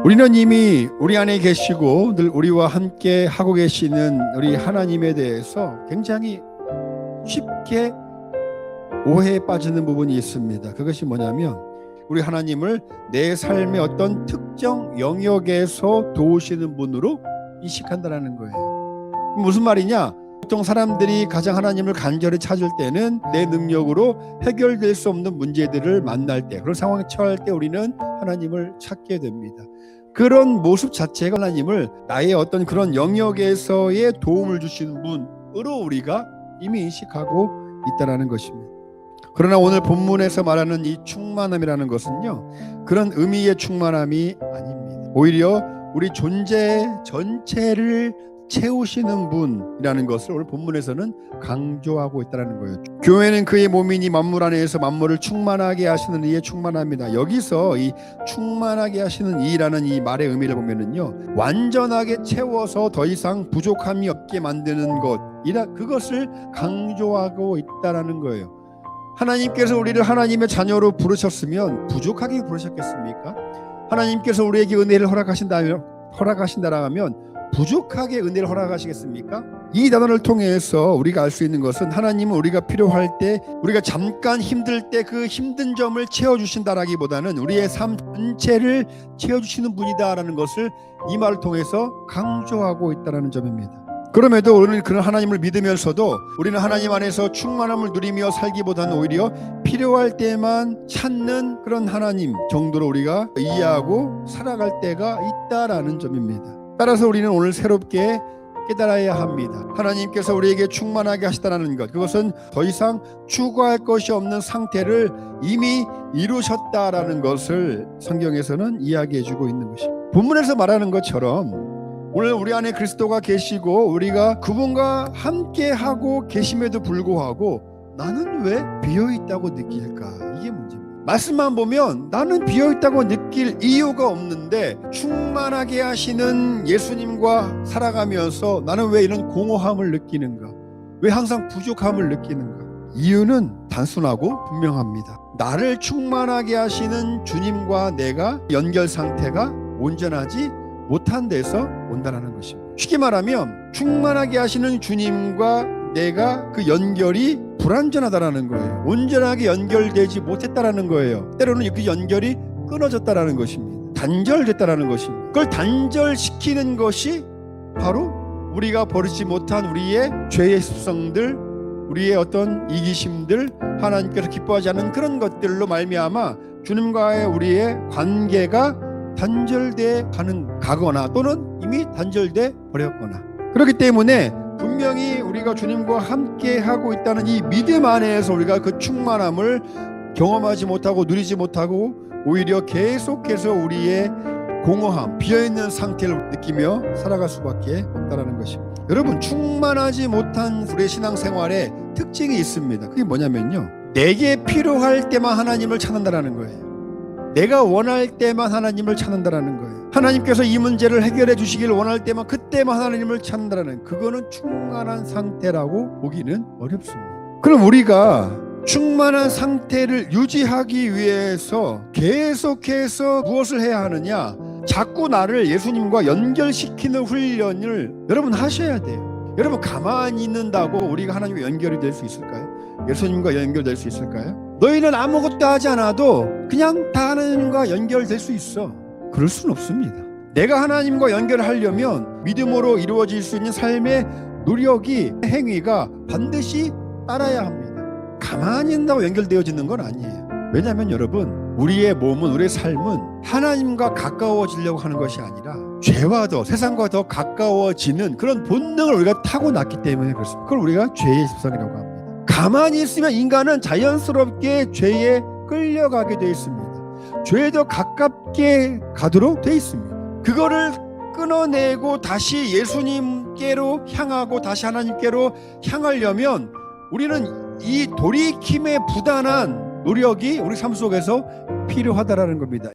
우리는 이미 우리 안에 계시고 늘 우리와 함께 하고 계시는 우리 하나님에 대해서 굉장히 쉽게 오해에 빠지는 부분이 있습니다. 그것이 뭐냐면 우리 하나님을 내 삶의 어떤 특정 영역에서 도우시는 분으로 인식한다는 거예요. 무슨 말이냐? 보통 사람들이 가장 하나님을 간절히 찾을 때는 내 능력으로 해결될 수 없는 문제들을 만날 때, 그런 상황에 처할 때 우리는 하나님을 찾게 됩니다. 그런 모습 자체가 하나님을 나의 어떤 그런 영역에서의 도움을 주시는 분으로 우리가 이미 인식하고 있다는 것입니다. 그러나 오늘 본문에서 말하는 이 충만함이라는 것은요, 그런 의미의 충만함이 아닙니다. 오히려 우리 존재 전체를 채우시는 분이라는 것을 오늘 본문에서는 강조하고 있다는 거예요. 교회는 그의 몸이니 만물 안에서 만물을 충만하게 하시는 이의 충만합니다. 여기서 이 충만하게 하시는 이라는 이 말의 의미를 보면은요, 완전하게 채워서 더 이상 부족함이 없게 만드는 것이라, 그것을 강조하고 있다는 거예요. 하나님께서 우리를 하나님의 자녀로 부르셨으면 부족하게 부르셨겠습니까? 하나님께서 우리에게 은혜를 허락하신다라면 부족하게 은혜를 허락하시겠습니까? 이 단어를 통해서 우리가 알 수 있는 것은 하나님은 우리가 필요할 때, 우리가 잠깐 힘들 때 그 힘든 점을 채워주신다라기보다는 우리의 삶 전체를 채워주시는 분이다라는 것을 이 말을 통해서 강조하고 있다는 점입니다. 그럼에도 우리는 그런 하나님을 믿으면서도 우리는 하나님 안에서 충만함을 누리며 살기보다는 오히려 필요할 때만 찾는 그런 하나님 정도로 우리가 이해하고 살아갈 때가 있다라는 점입니다. 따라서 우리는 오늘 새롭게 깨달아야 합니다. 하나님께서 우리에게 충만하게 하시다는 것, 그것은 더 이상 추구할 것이 없는 상태를 이미 이루셨다라는 것을 성경에서는 이야기해주고 있는 것입니다. 본문에서 말하는 것처럼 오늘 우리 안에 그리스도가 계시고 우리가 그분과 함께하고 계심에도 불구하고 나는 왜 비어있다고 느낄까? 이게 문제입니다. 말씀만 보면 나는 비어있다고 느낄 이유가 없는데 충만하게 하시는 예수님과 살아가면서 나는 왜 이런 공허함을 느끼는가? 왜 항상 부족함을 느끼는가? 이유는 단순하고 분명합니다. 나를 충만하게 하시는 주님과 내가 연결 상태가 온전하지 못한 데서 온다는 것입니다. 쉽게 말하면 충만하게 하시는 주님과 내가 그 연결이 불완전하다라는 거예요. 온전하게 연결되지 못했다라는 거예요. 때로는 그 연결이 끊어졌다라는 것입니다. 단절됐다라는 것입니다. 그걸 단절시키는 것이 바로 우리가 버리지 못한 우리의 죄의 습성들, 우리의 어떤 이기심들, 하나님께서 기뻐하지 않는 그런 것들로 말미암아 주님과의 우리의 관계가 단절돼 가거나 또는 이미 단절돼 버렸거나, 그렇기 때문에 분명히 우리가 주님과 함께 하고 있다는 이 믿음 안에서 우리가 그 충만함을 경험하지 못하고 누리지 못하고 오히려 계속해서 우리의 공허함, 비어있는 상태를 느끼며 살아갈 수밖에 없다는 것입니다. 여러분, 충만하지 못한 우리의 신앙생활에 특징이 있습니다. 그게 뭐냐면요, 내게 필요할 때만 하나님을 찾는다는 거예요. 내가 원할 때만 하나님을 찾는다는 거예요. 하나님께서 이 문제를 해결해 주시길 원할 때만 그때만 하나님을 찾는다는, 그거는 충만한 상태라고 보기는 어렵습니다. 그럼 우리가 충만한 상태를 유지하기 위해서 계속해서 무엇을 해야 하느냐? 자꾸 나를 예수님과 연결시키는 훈련을 여러분 하셔야 돼요. 여러분, 가만히 있는다고 우리가 하나님과 연결이 될 수 있을까요? 예수님과 연결될 수 있을까요? 너희는 아무것도 하지 않아도 그냥 다 하나님과 연결될 수 있어. 그럴 수는 없습니다. 내가 하나님과 연결하려면 믿음으로 이루어질 수 있는 삶의 노력이, 행위가 반드시 따라야 합니다. 가만히 있는다고 연결되어지는 건 아니에요. 왜냐하면 여러분, 우리의 몸은, 우리의 삶은 하나님과 가까워지려고 하는 것이 아니라 죄와 더, 세상과 더 가까워지는 그런 본능을 우리가 타고났기 때문에 그렇습니다. 그걸 우리가 죄의 습성이라고 합니다. 가만히 있으면 인간은 자연스럽게 죄에 끌려가게 되어 있습니다. 죄에 더 가깝게 가도록 되어 있습니다. 그거를 끊어내고 다시 예수님께로 향하고 다시 하나님께로 향하려면 우리는 이 돌이킴의 부단한 노력이 우리 삶 속에서 필요하다라는 겁니다.